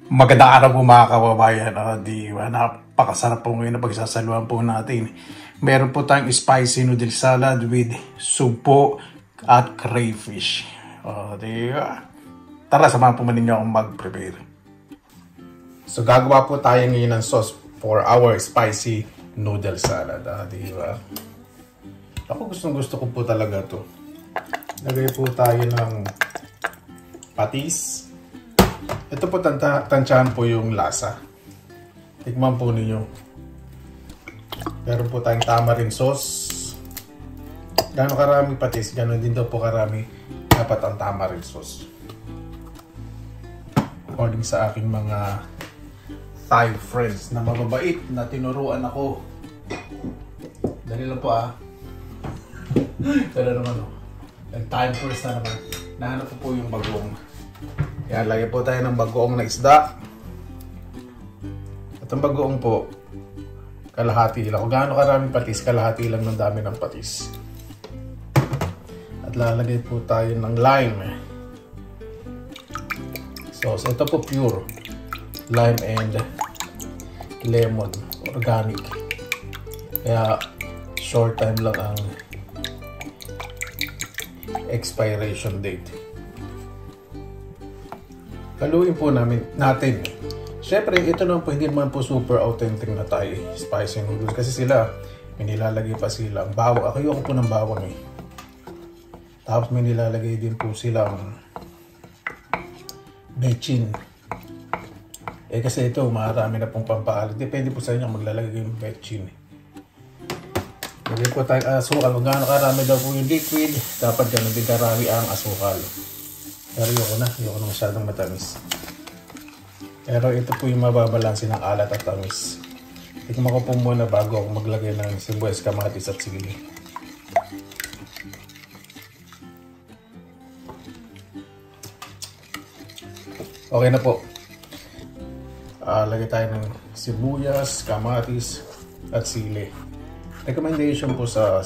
Magandang araw po mga kababayan. Di ba? Napakasarap po ngayon na pagsasaluhan po natin. Meron po tayong spicy noodle salad with sugpo at crayfish. Di ba? Tara, samahan po ninyo akong mag-prepare. So gagawa po tayo ngayon ng sauce for our spicy noodle salad. Di ba? Ako gusto ko po talaga to. Lagay po tayo ng patis. Ito po tansyahan po yung lasa. Tikman po ninyo. Meron po tayong tamarind sauce. Gano'ng karami patis, gano'n din daw po karami dapat ang tamarind sauce. According sa aking mga Thai friends na mababait na tinuruan ako. Dali lang po Dali naman Time first na naman. Nahanap ko po yung bagong. Yan, lagyan po tayo ng bagoong na isda. At ang bagoong po, kalahati lang. Kung gaano karaming patis, kalahati lang ng dami ng patis. At lalagay po tayo ng lime. So ito po pure lime and lemon, organic. Kaya short time lang ang expiration date. Haluin po natin. Siyempre, ito naman po hindi naman po super authentic na Thai spicy noodles kasi sila may nilalagay pa silang bawang. Ayoko po ng bawang Tapos may nilalagay din po silang bechin. Kasi ito marami na pong pampaalat. Depende po sa inyo maglalagay yung bechin. Lagyan po tayong asukal. Kung gaano karami daw po yung liquid, dapat gano'n din karami ang asukal. Pero ayoko na masyadong matamis. Pero ito po yung mababalansin ng alat at tamis. Tikman ko po muna bago ako maglagay ng sibuyas, kamatis at sili. Okay na po. Lagay tayo ng sibuyas, kamatis at sili. Recommendation po sa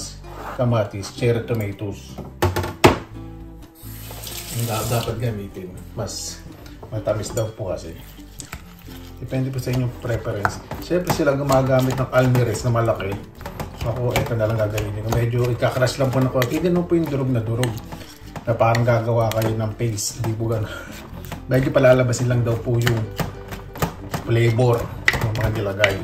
kamatis, cherry tomatoes. Dapat gamitin. Mas matamis daw po kasi. Depende po sa inyong preference. Siyempre sila gumagamit ng almirez na malaki. So ako, ito na lang gagawin. Medyo ikakrush lang po na ko. Hindi naman po yung durog na durog. Na parang gagawa kayo ng paste. Hindi po gano'n. Medyo palalabasin lang daw po yung flavor ng mga nilagay.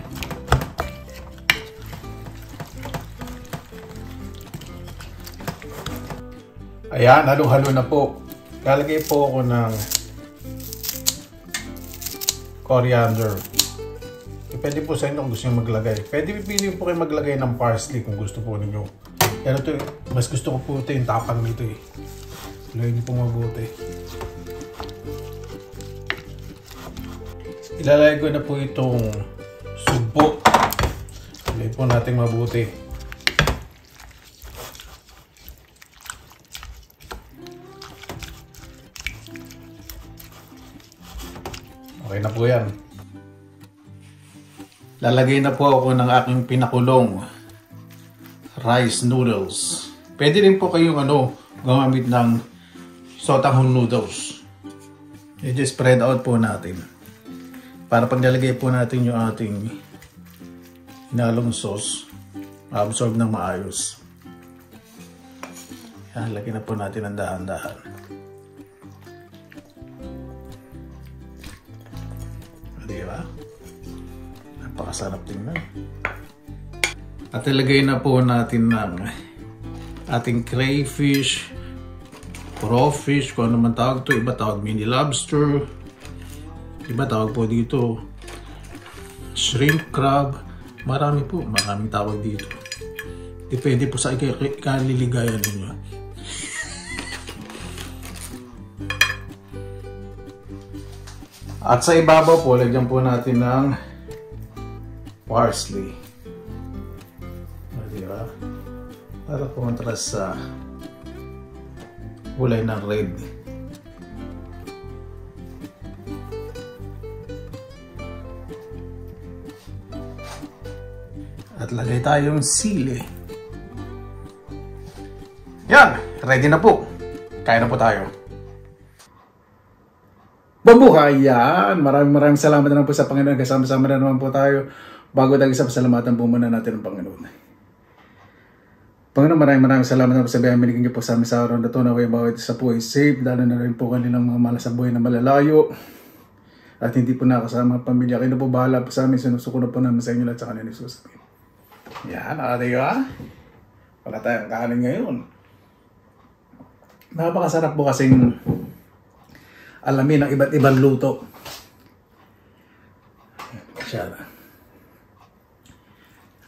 Ayan, halo-halo na po. Lalagay po ako ng coriander. Depende po sa inyo kung gusto nyo maglagay. Pwede pipili po kayo maglagay ng parsley kung gusto po ninyo. Pero ito, mas gusto ko po ito yung tapang nito Lagay niyo po mabuti. Ilalagay ko na po itong sugpo. Lagay po natin mabuti. Okay na po yan. Lalagay na po ako ng aking pinakulong rice noodles. Pwede rin po kayong gumamit ng sotanghon noodles. I-just spread out po natin. Para pag nalagay po natin yung ating hinalong sauce, ma-absorb ng maayos. Yan, lagyan na po natin ang dahan-dahan. Diba? Napakasarap tingnan. At ilagay na po natin ng ating crayfish, crawfish, kung ano man tawag to. Iba tawag mini lobster. Iba tawag po dito shrimp crab. Maraming tawag dito. Depende po sa ikaliligayan ninyo. At sa ibabaw po, lagyan po natin ng parsley. Diba? Para kumontrast sa kulay ng red. At lagay tayong sili. Yan! Ready na po. Kain na po tayo. Mabuhay yan! Maraming salamat na lang po sa Panginoon. Kasama-sama na naman po tayo. Bago tayo sa pasalamatan po muna natin ng Panginoon. Panginoon, maraming salamat na po sa biyayang binigyan niyo po sa amin sa araw na ito. Naway bawat isa po ay safe. Lalo na rin po kanilang mga mahal sa buhay na malalayo. At hindi po nakasama ang pamilya. Kayo na po bahala po sa amin. Sinusuko na po namin sa inyo lahat sa kanila ni Jesus. Yan, ate ka. Wala tayong kanin ngayon. Napakasarap po kasing alamin ang iba't ibang luto. Siya na.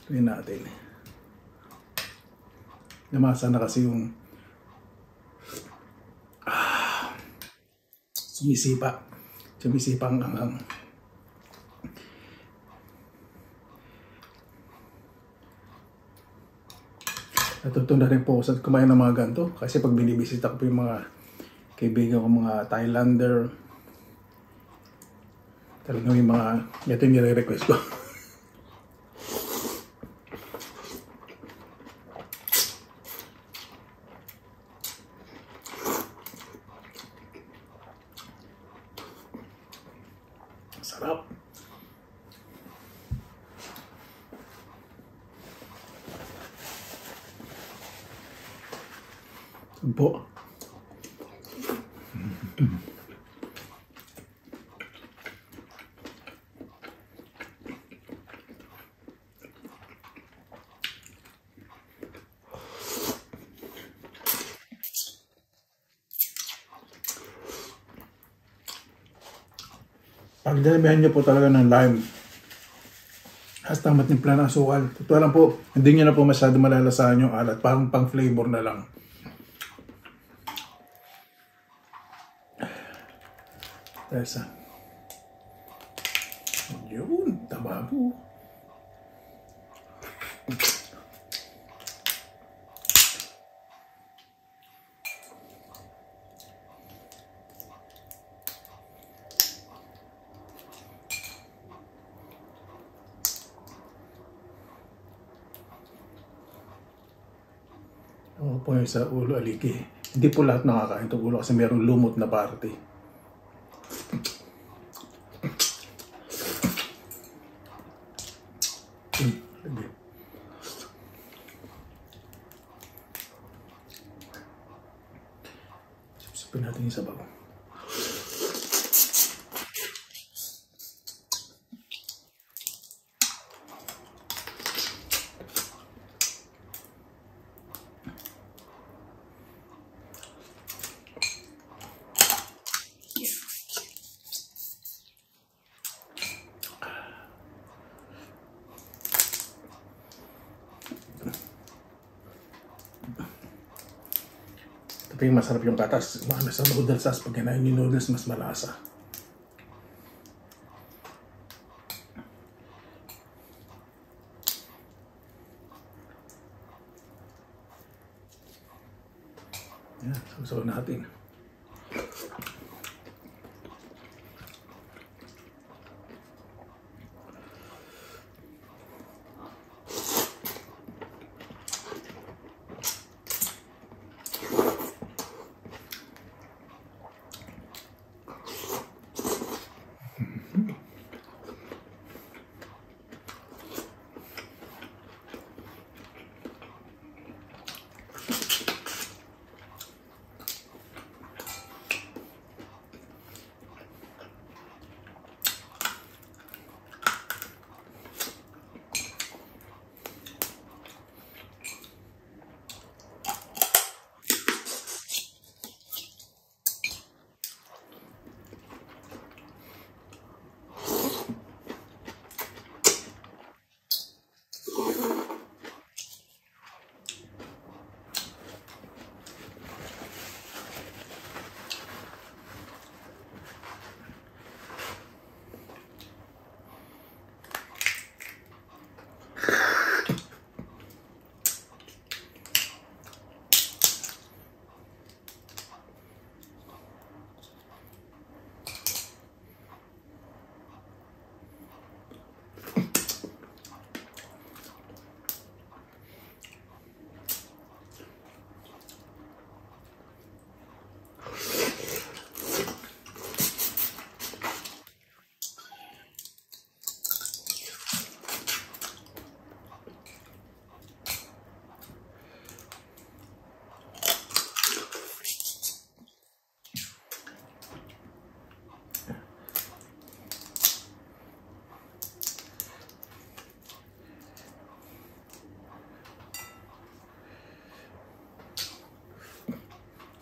Tingnan natin. Namasa na kasi yung sumisipa. Sumisipa ang anghang. Natuto na rin po sa kumain ng mga ganito. Kasi pag binibisita ko po yung mga kaibigan ko, mga Thailander, talagang yung mga, ito yung nire-request ko. Sarap. Po. Pag dinabihan niyo po talaga ng lime, hasta matimpla ng asukal. Totoo lang po, hindi niyo na po masyado malalasahan yung alat. Parang pang flavor na lang. Tesa. Yun, taba po. Ako po yung sa ulo aliki. Hindi po lahat nakakain itong ulo kasi mayroong lumot na parte. Sipsipin natin yung sabaw. Ito yung masarap yung katas. Sa noodles sauce. Pag kinain yung noodles, mas malasa. Yan, susaw natin.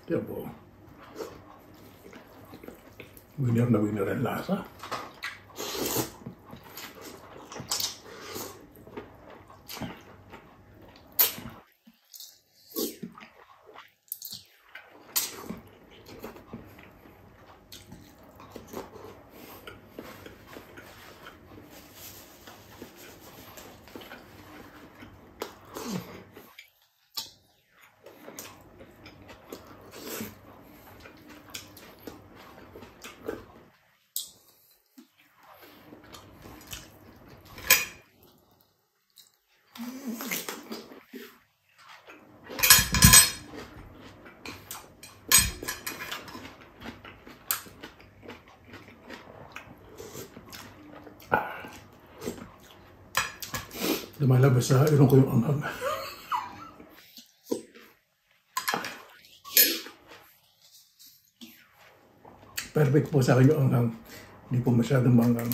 Yan po. Winner na winner ang lasa. Lumalabas sa ilong ko yung anghang. Perfect po sa akin yung anghang. Hindi po masyadong manghang.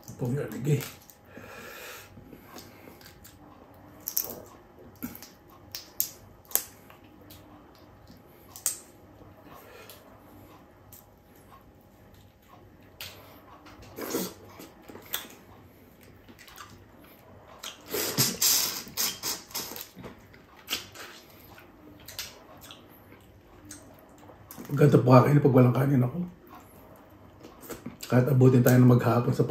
Ito po yung aligi. Ganito po kakainin pag walang kanin ako. Kahit abutin tayo na maghapon sa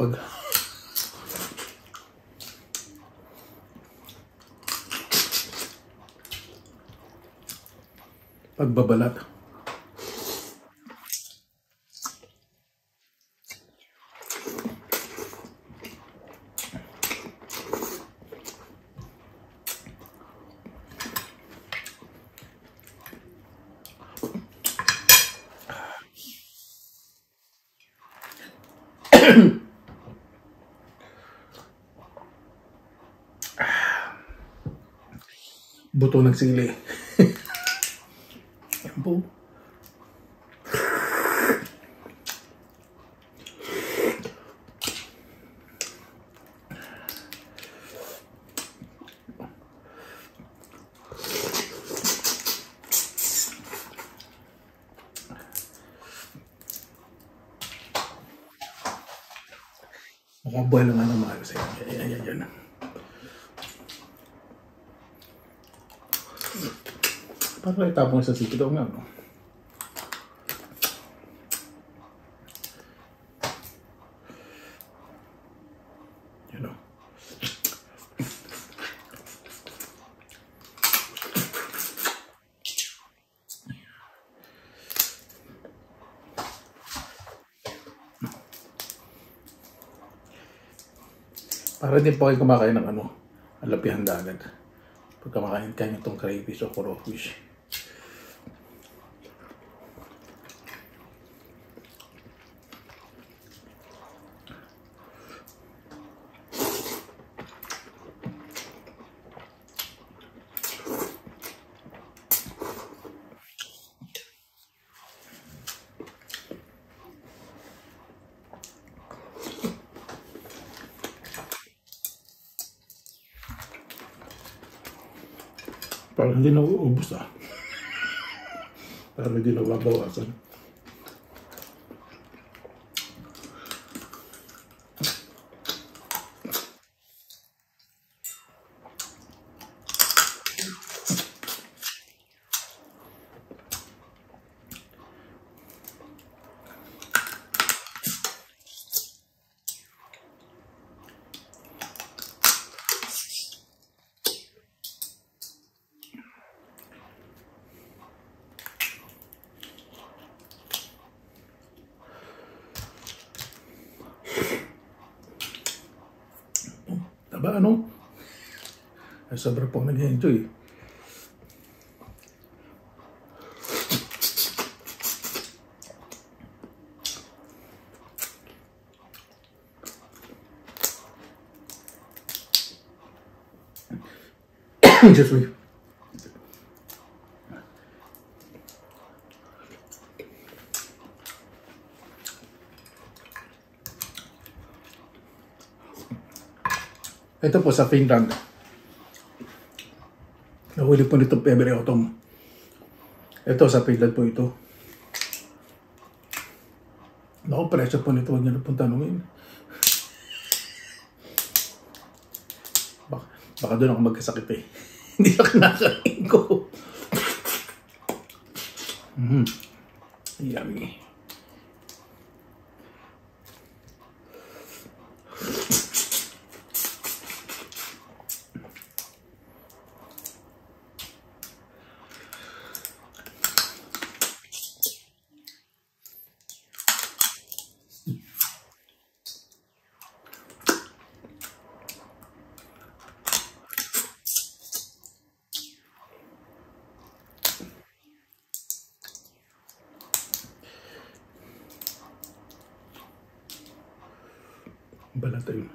pagbabalat. Buto ng sili. Yan po. Makabuhay lang nga ng maayos. Ayan. Para itapon sa sito daw nga, no? Yan o. Para din po kayo kumakain ng alapihan dagat. Pag kumakain kayo itong crayfish o crawfish. Parang hindi na uubos Parang hindi na babawasan. Taba ay sobrang pong nag-enjoy. Just wait. Ito po sa Finland. Kakahuli po nitong Pebble Autumn. Ito, sa Finland po ito. Naku, presyo po nito. Huwag niyo na pong tanungin. Baka doon ako magkasakit eh. Hindi na kinakain ko. Yummy. Balatan.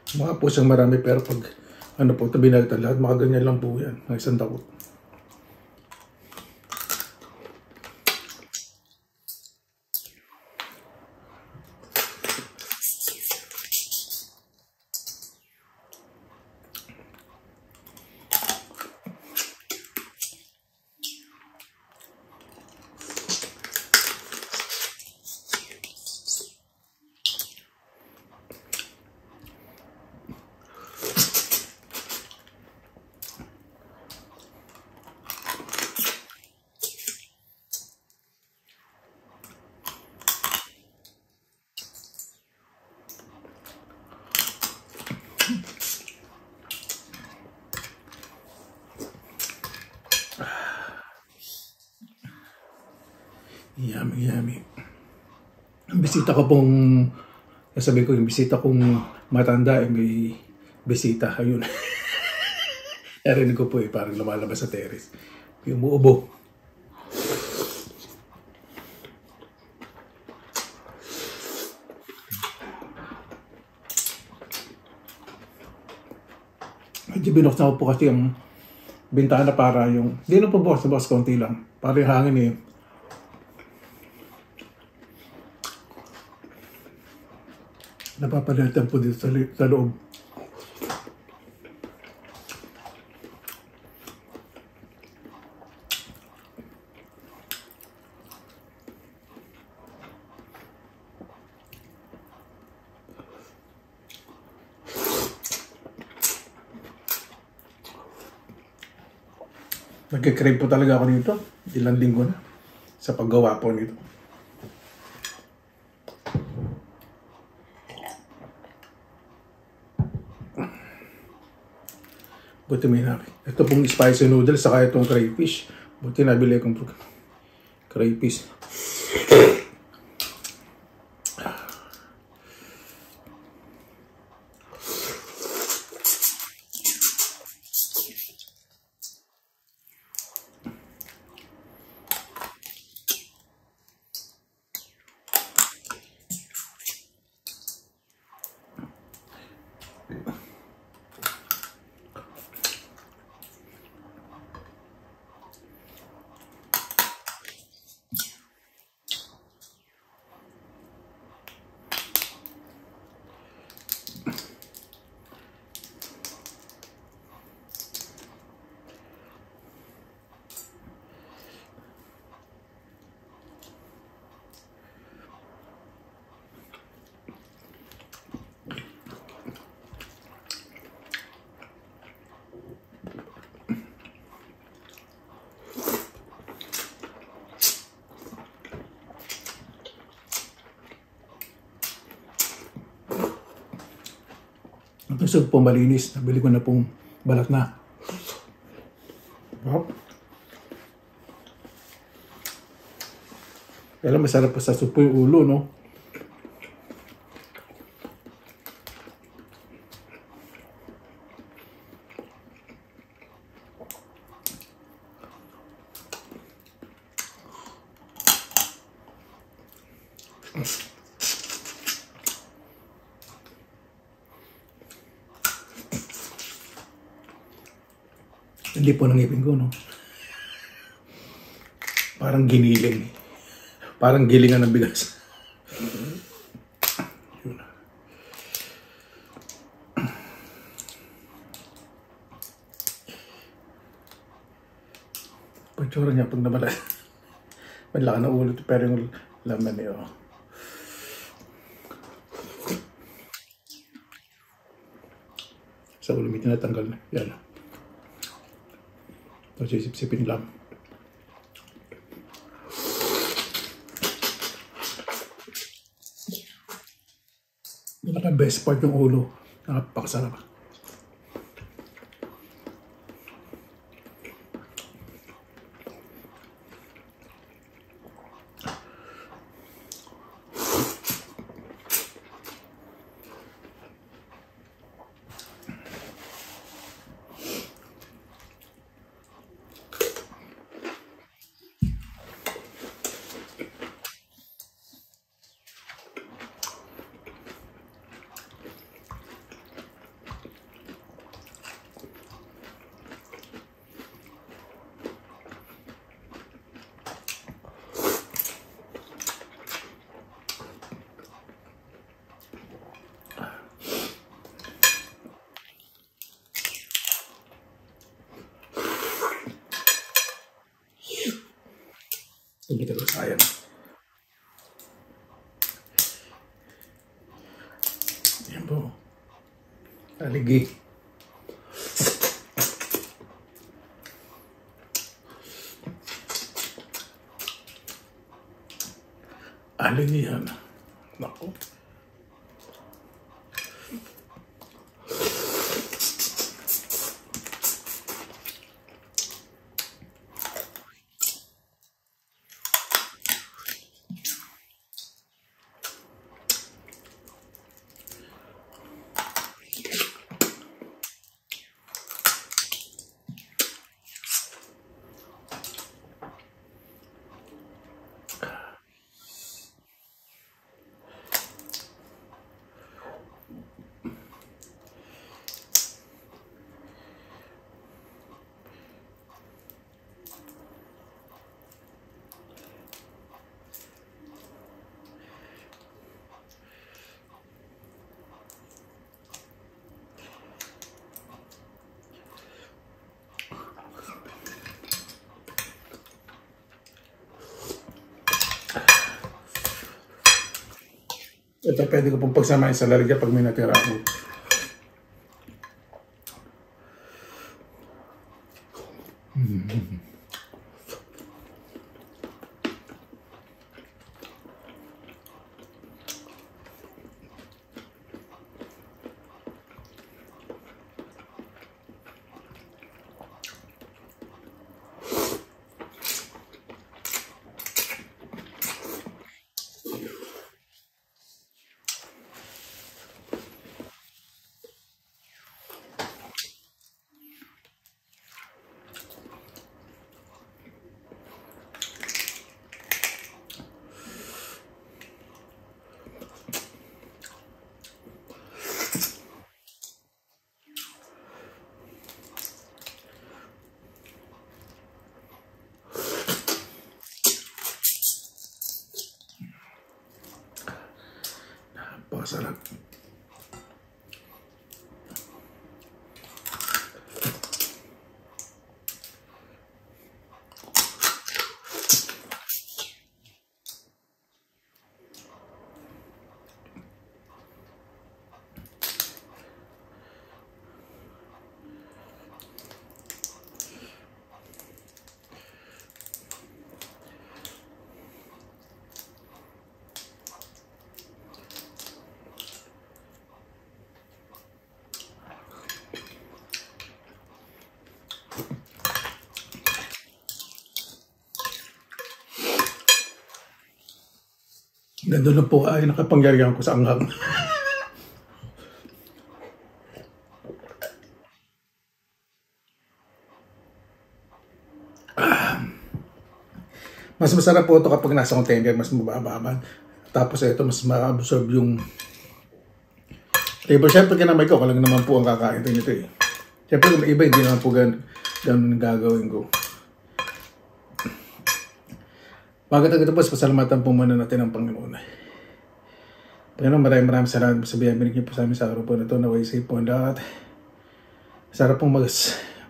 Mga po siyang marami pero pag ano po ito binagtan lahat, mga ganyan lang po yan. Ng isang takot. Yummy, yummy. Ang bisita ko pong, sabi ko yung bisita kong matanda, may bisita. Ayun. Narinig ko po parang lumalabas sa terrace. Yung muubo. Medyo binuksan ko po kasi yung bintana para yung, hindi na po bukas konti lang. Para yung hangin eh. Napapalitan po dito sa loob. Nagkikrave po talaga ako dito. Ilang linggo na sa paggawa po nito. Buti may nabi. Ito pong spicy noodles saka itong crayfish. Buti nabili kong crayfish. Gusto po malinis. Nabili ko na pong balat na. Hop. Kaya masarap pa sa supo yung ulo, no? Hindi po nangipin ko, no? Parang giniling. Parang gilingan ng bigas. Pagtsura niya pag nabala. Malaki na ulo, pero yung laman niya, oh. Sa ulo may tinatanggal na. Yan. Tapos sisip-sipin lang. Best part yung ulo. Napakasarap. Hindi ka sayang. Yan po. Aligi. Aligi yan. Naku. Ito pwede ko pong pagsamahin sa lalagyan pag may natira ako. Napakasarap. Ganda na po ay nakapangyarihan ko sa anghang. Mas masarap po ito kapag nasa container, mas mabababan. Tapos ito, mas ma-absorb yung flavor. Siyempre, kinamay ko lang naman po ang kakain nito eh. Siyempre, kung iba, hindi naman po ganun gagawin ko. Bago ito po, pasalamatan po muna natin ang Panginoon. Panginoon, maraming salamat sa biyaya binigyan po sa amin sa araw po na ito. Naway safe po ang lahat. Sarap pong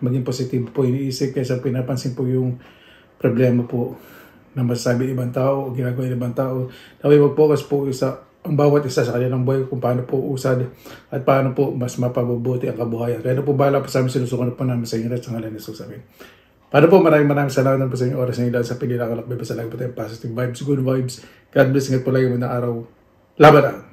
maging positive po iniisip kaysa pinapansin po yung problema po na masasabi ibang tao o ginagawa ng ibang tao. Naway mag-focus po ang bawat isa sa kanilang buhay kung paano po usad at paano po mas mapabubuti ang kabuhayan. Kaya na po bahala po sa amin, sinusukan po namin sa inyo at sa ngalan ni Jesus. Amen. Paano po, maraming salamat po sa inyong oras na ilan sa pinilakalakbay pa sa lagi po tayong positive vibes, good vibes. God bless, ingat po lagi mo na araw. Laban na!